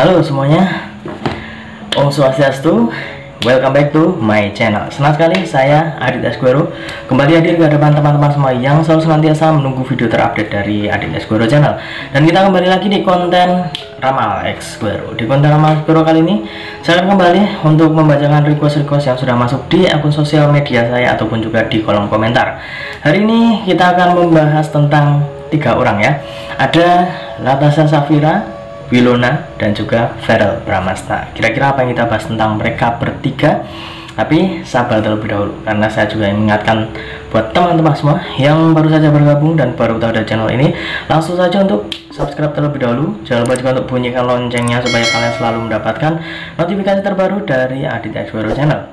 Halo semuanya, Om Swastiastu, welcome back to my channel. Senang sekali saya Adit Esquero kembali hadir ke depan teman-teman semua yang selalu senantiasa menunggu video terupdate dari Adit Esquero channel. Dan kita kembali lagi di konten Ramal Esquero. Di konten Ramal Esquero kali ini saya akan kembali untuk membacakan request-request yang sudah masuk di akun sosial media saya ataupun juga di kolom komentar. Hari ini kita akan membahas tentang 3 orang ya. Ada Latasha Safira, Wilona, dan juga Verrell Bramasta. Kira-kira apa yang kita bahas tentang mereka bertiga? Tapi sabar terlebih dahulu, karena saya juga ingin mengingatkan buat teman-teman semua yang baru saja bergabung dan baru tahu ada channel ini, langsung saja untuk subscribe terlebih dahulu. Jangan lupa juga untuk bunyikan loncengnya supaya kalian selalu mendapatkan notifikasi terbaru dari Adit Esquero channel.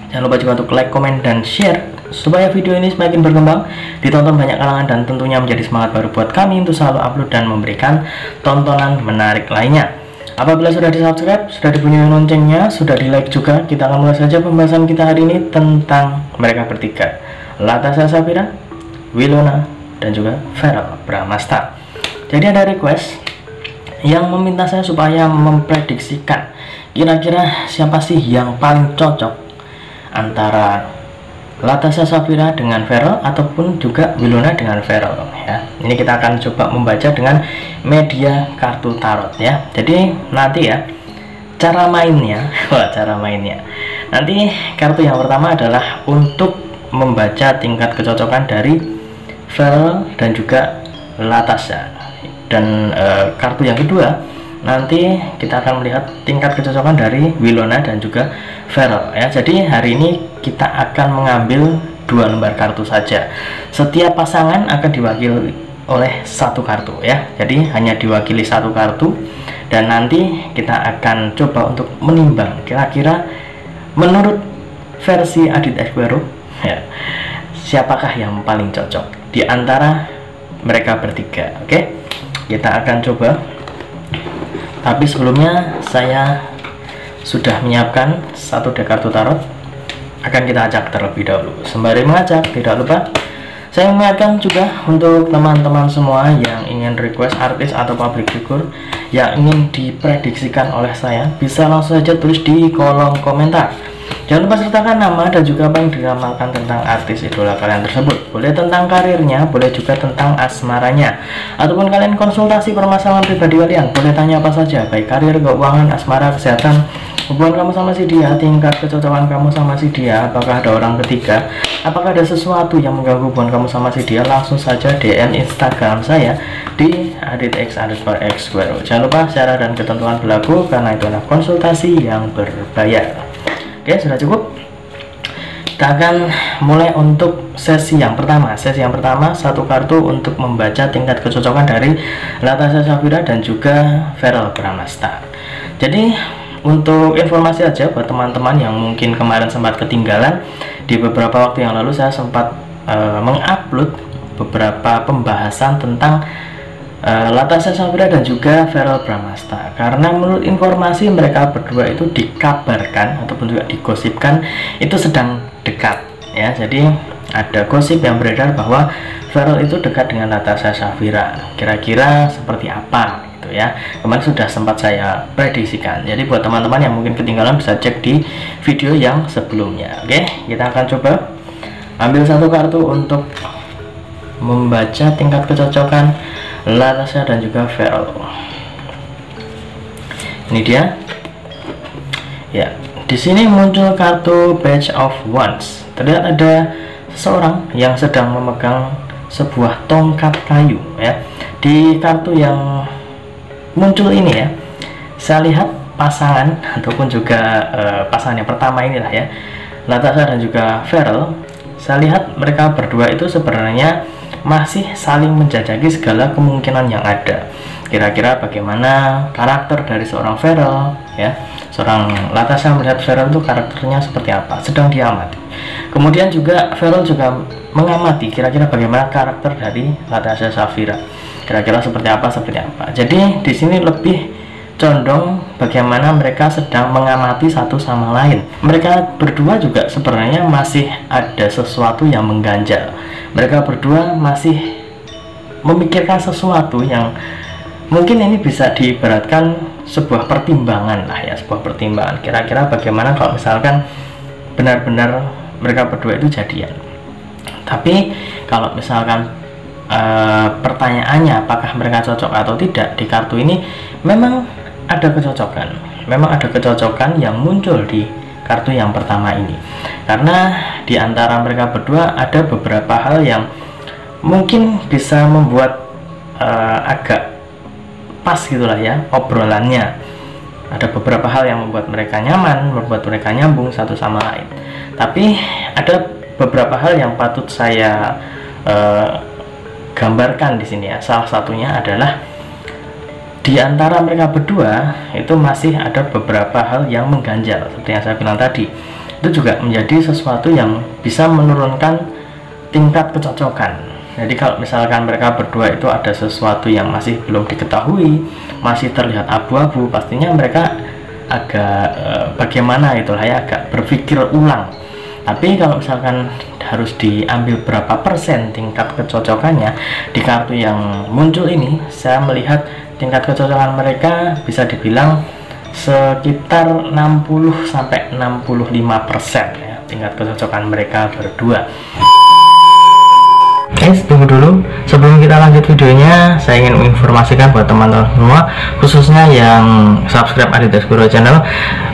Jangan lupa juga untuk like, komen, dan share supaya video ini semakin berkembang, ditonton banyak kalangan, dan tentunya menjadi semangat baru buat kami untuk selalu upload dan memberikan tontonan menarik lainnya. Apabila sudah di subscribe, sudah dibunyikan loncengnya, sudah di like juga, kita akan mulai saja pembahasan kita hari ini tentang mereka bertiga, Latasha Safira, Wilona, dan juga Verrell Bramasta. Jadi ada request yang meminta saya supaya memprediksikan kira-kira siapa sih yang paling cocok antara Latasha Safira dengan Verrell ataupun juga Wilona dengan Verrell ya. Ini kita akan coba membaca dengan media kartu tarot ya. Jadi nanti ya cara mainnya, cara mainnya. Nanti kartu yang pertama adalah untuk membaca tingkat kecocokan dari Verrell dan juga Latasha. Dan kartu yang kedua nanti kita akan melihat tingkat kecocokan dari Wilona dan juga Verrell ya. Jadi hari ini kita akan mengambil 2 lembar kartu saja. Setiap pasangan akan diwakili oleh 1 kartu ya. Jadi hanya diwakili 1 kartu, dan nanti kita akan coba untuk menimbang kira-kira menurut versi Adit Esquero ya, siapakah yang paling cocok di antara mereka bertiga. Oke, kita akan coba. Tapi sebelumnya saya sudah menyiapkan 1 deck kartu tarot, akan kita acak terlebih dahulu. Sembari mengacak, tidak lupa saya mengingatkan juga untuk teman-teman semua yang ingin request artis atau public figure yang ingin diprediksikan oleh saya, bisa langsung saja tulis di kolom komentar. Jangan lupa sertakan nama dan juga apa yang diramalkan tentang artis idola kalian tersebut. Boleh tentang karirnya, boleh juga tentang asmaranya, ataupun kalian konsultasi permasalahan pribadi kalian. Boleh tanya apa saja, baik karir, keuangan, asmara, kesehatan, hubungan kamu sama si dia, tingkat kecocokan kamu sama si dia, apakah ada orang ketiga, apakah ada sesuatu yang mengganggu hubungan kamu sama si dia. Langsung saja DM Instagram saya di aditx_esquero. Jangan lupa syarat dan ketentuan berlaku karena itu adalah konsultasi yang berbayar. Oke, sudah cukup. Kita akan mulai untuk sesi yang pertama. Sesi yang pertama 1 kartu untuk membaca tingkat kecocokan dari Latasha Safira dan juga Verrell Bramasta. Jadi untuk informasi aja buat teman-teman yang mungkin kemarin sempat ketinggalan, di beberapa waktu yang lalu saya sempat mengupload beberapa pembahasan tentang Latasha Safira dan juga Verrell Bramasta, karena menurut informasi mereka berdua itu dikabarkan ataupun juga digosipkan itu sedang dekat ya. Jadi ada gosip yang beredar bahwa Verrell itu dekat dengan Latasha Safira. Kira-kira seperti apa gitu ya, kemarin sudah sempat saya prediksikan. Jadi buat teman-teman yang mungkin ketinggalan bisa cek di video yang sebelumnya. Oke, kita akan coba ambil 1 kartu untuk membaca tingkat kecocokan Latasha dan juga Verrell. Ini dia. Ya, di sini muncul kartu Page of Wands. Terlihat ada seseorang yang sedang memegang sebuah tongkat kayu ya. Di kartu yang muncul ini ya, saya lihat pasangan ataupun juga pasangan yang pertama inilah ya, Latasha dan juga Verrell. Saya lihat mereka berdua itu sebenarnya masih saling menjajaki segala kemungkinan yang ada. Kira-kira bagaimana karakter dari seorang Verrell ya, seorang Latasha melihat Verrell itu karakternya seperti apa, sedang diamati. Kemudian juga Verrell juga mengamati kira-kira bagaimana karakter dari Latasha Safira, kira-kira seperti apa. Jadi di sini lebih condong bagaimana mereka sedang mengamati satu sama lain. Mereka berdua juga sebenarnya masih ada sesuatu yang mengganjal. Mereka berdua masih memikirkan sesuatu yang Mungkin ini bisa diibaratkan sebuah pertimbangan lah ya, sebuah pertimbangan kira-kira bagaimana kalau misalkan benar-benar mereka berdua itu jadian. Tapi kalau misalkan pertanyaannya apakah mereka cocok atau tidak, di kartu ini memang ada kecocokan yang muncul di kartu yang pertama ini, karena di antara mereka berdua ada beberapa hal yang mungkin bisa membuat agak pas gitulah ya obrolannya. Ada beberapa hal yang membuat mereka nyaman, membuat mereka nyambung satu sama lain. Tapi ada beberapa hal yang patut saya gambarkan di sini ya. Salah satunya adalah di antara mereka berdua itu masih ada beberapa hal yang mengganjal, seperti yang saya bilang tadi. Itu juga menjadi sesuatu yang bisa menurunkan tingkat kecocokan. Jadi kalau misalkan mereka berdua itu ada sesuatu yang masih belum diketahui, masih terlihat abu-abu, pastinya mereka agak bagaimana itulah ya, agak berpikir ulang. Tapi kalau misalkan harus diambil berapa persen tingkat kecocokannya, di kartu yang muncul ini saya melihat tingkat kecocokan mereka bisa dibilang sekitar 60-65% ya, tingkat kecocokan mereka berdua. Guys, tunggu dulu. Sebelum kita lanjut videonya, saya ingin menginformasikan buat teman-teman semua, khususnya yang subscribe Aditya Asgwero channel,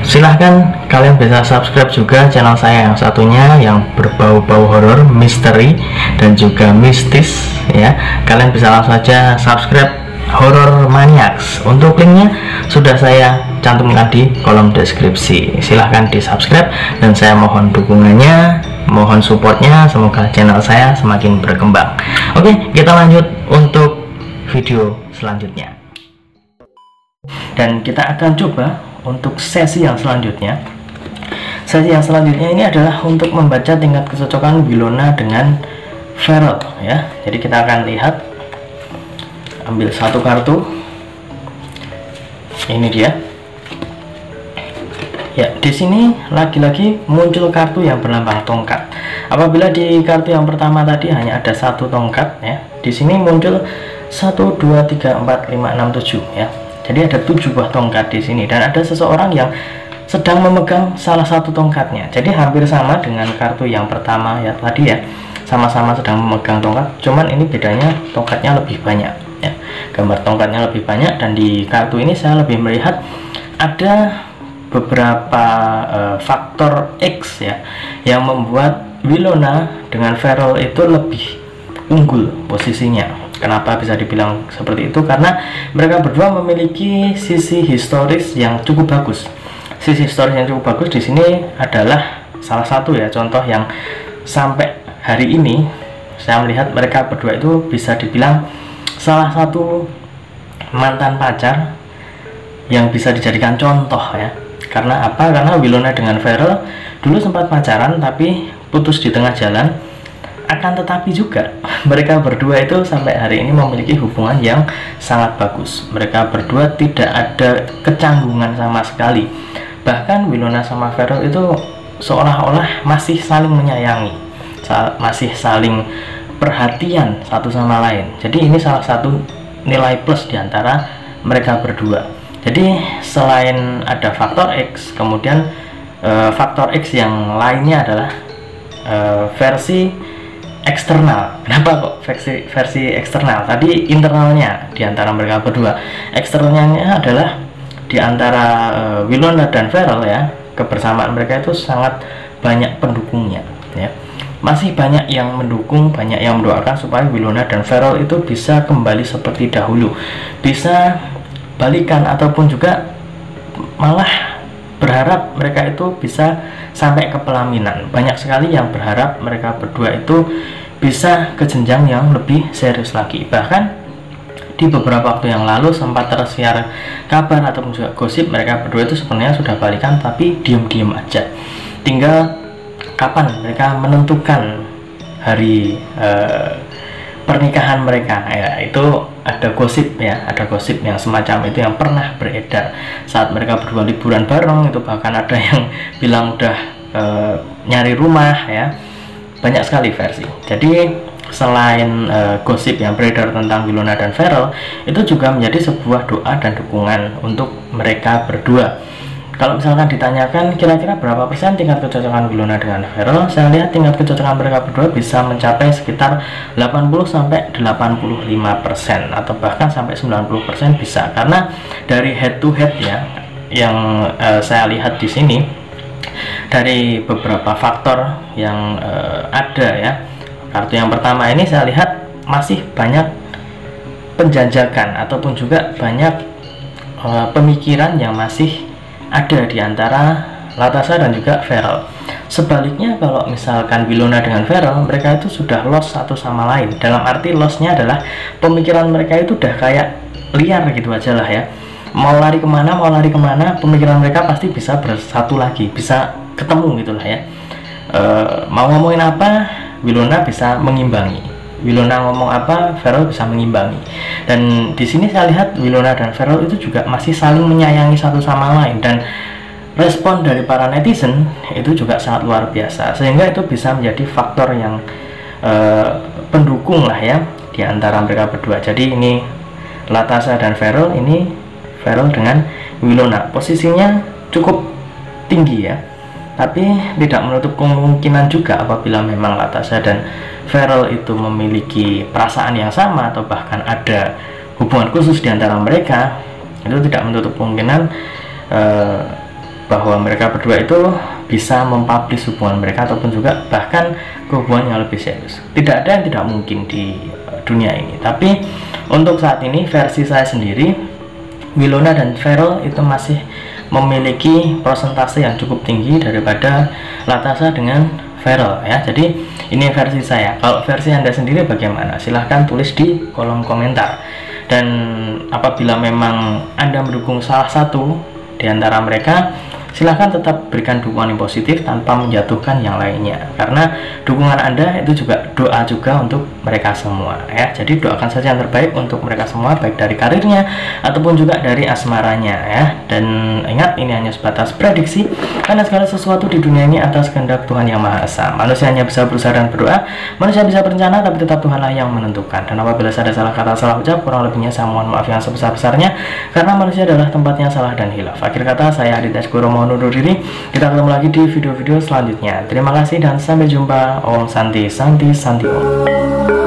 silahkan kalian bisa subscribe juga channel saya yang satunya yang berbau-bau horor, misteri, dan juga mistis ya. Kalian bisa langsung saja subscribe Horror Maniacs. Untuk linknya sudah saya cantumkan di kolom deskripsi. Silahkan di subscribe dan saya mohon dukungannya, mohon supportnya, semoga channel saya semakin berkembang. Oke, kita lanjut untuk video selanjutnya, dan kita akan coba untuk sesi yang selanjutnya. Sesi yang selanjutnya ini adalah untuk membaca tingkat kecocokan Wilona dengan Feral ya. Jadi kita akan lihat, ambil satu kartu, ini dia ya. Di sini lagi-lagi muncul kartu yang berlambang tongkat. Apabila di kartu yang pertama tadi hanya ada satu tongkat ya, di sini muncul 1 2 3 4 5 6 7 ya. Jadi ada 7 buah tongkat di sini, dan ada seseorang yang sedang memegang salah satu tongkatnya. Jadi hampir sama dengan kartu yang pertama ya tadi ya, sama-sama sedang memegang tongkat, cuman ini bedanya tongkatnya lebih banyak ya. Gambar tongkatnya lebih banyak, dan di kartu ini saya lebih melihat ada beberapa faktor X ya yang membuat Wilona dengan Feral itu lebih unggul posisinya. Kenapa bisa dibilang seperti itu? Karena mereka berdua memiliki sisi historis yang cukup bagus. Sisi historis yang cukup bagus di sini adalah salah satu ya contoh yang sampai hari ini saya melihat mereka berdua itu bisa dibilang salah satu mantan pacar yang bisa dijadikan contoh ya. Karena apa? Karena Wilona dengan Feral dulu sempat pacaran tapi putus di tengah jalan. Akan tetapi juga mereka berdua itu sampai hari ini memiliki hubungan yang sangat bagus. Mereka berdua tidak ada kecanggungan sama sekali. Bahkan Wilona sama Feral itu seolah-olah masih saling menyayangi, masih saling perhatian satu sama lain. Jadi ini salah satu nilai plus diantara mereka berdua. Jadi selain ada faktor X, kemudian faktor X yang lainnya adalah versi eksternal. Kenapa kok versi eksternal? Tadi internalnya di antara mereka berdua. Eksternalnya adalah di antara Wilona dan Feral ya, kebersamaan mereka itu sangat banyak pendukungnya ya. Masih banyak yang mendukung, banyak yang mendoakan supaya Wilona dan Feral itu bisa kembali seperti dahulu, bisa balikan, ataupun juga malah berharap mereka itu bisa sampai ke pelaminan. Banyak sekali yang berharap mereka berdua itu bisa ke jenjang yang lebih serius lagi. Bahkan di beberapa waktu yang lalu sempat tersiar kabar ataupun juga gosip mereka berdua itu sebenarnya sudah balikan, tapi diem-diem aja. Tinggal kapan mereka menentukan hari pernikahan mereka ya, itu ada gosip ya, ada gosip yang semacam itu yang pernah beredar saat mereka berdua liburan bareng. Itu bahkan ada yang bilang udah nyari rumah ya, banyak sekali versi. Jadi selain gosip yang beredar tentang Wilona dan Feral, itu juga menjadi sebuah doa dan dukungan untuk mereka berdua. Kalau misalkan ditanyakan kira-kira berapa persen tingkat kecocokan Wilona dengan Feral, saya lihat tingkat kecocokan mereka berdua bisa mencapai sekitar 80-85% atau bahkan sampai 90% bisa, karena dari head to head ya yang saya lihat di sini, dari beberapa faktor yang ada ya. Kartu yang pertama ini saya lihat masih banyak penjajakan ataupun juga banyak pemikiran yang masih ada di antara Latasha dan juga Feral. Sebaliknya kalau misalkan Wilona dengan Feral, mereka itu sudah lost satu sama lain. Dalam arti lossnya adalah pemikiran mereka itu udah kayak liar gitu aja lah ya. Mau lari kemana, pemikiran mereka pasti bisa bersatu lagi, bisa ketemu gitulah ya. Mau ngomongin apa, Wilona bisa mengimbangi. Wilona ngomong apa, Feral bisa mengimbangi. Dan di sini saya lihat Wilona dan Feral itu juga masih saling menyayangi satu sama lain, dan respon dari para netizen itu juga sangat luar biasa, sehingga itu bisa menjadi faktor yang pendukung lah ya di antara mereka berdua. Jadi ini Latasha dan Feral, ini Feral dengan Wilona posisinya cukup tinggi ya. Tapi tidak menutup kemungkinan juga apabila memang Latasha dan Feral itu memiliki perasaan yang sama atau bahkan ada hubungan khusus di antara mereka, itu tidak menutup kemungkinan bahwa mereka berdua itu bisa mempublish hubungan mereka ataupun juga bahkan hubungan yang lebih serius. Tidak ada yang tidak mungkin di dunia ini. Tapi untuk saat ini versi saya sendiri, Wilona dan Feral itu masih memiliki persentase yang cukup tinggi daripada Latasha dengan Feral ya. Jadi ini versi saya. Kalau versi Anda sendiri bagaimana? Silahkan tulis di kolom komentar. Dan apabila memang Anda mendukung salah satu di antara mereka, silahkan tetap berikan dukungan yang positif tanpa menjatuhkan yang lainnya, karena dukungan Anda itu juga doa juga untuk mereka semua ya. Jadi doakan saja yang terbaik untuk mereka semua, baik dari karirnya ataupun juga dari asmaranya ya. Dan ingat, ini hanya sebatas prediksi, karena segala sesuatu di dunia ini atas kehendak Tuhan Yang Maha Esa. Manusia hanya bisa berusaha dan berdoa, manusia bisa berencana, tapi tetap Tuhanlah yang menentukan. Dan apabila ada salah kata, salah ucap, kurang lebihnya saya mohon maaf yang sebesar-besarnya, karena manusia adalah tempatnya salah dan hilaf. Akhir kata, saya Adit Asgoro mohon undur diri. Kita ketemu lagi di video-video selanjutnya. Terima kasih dan sampai jumpa. Om Santi Santi Santi Om.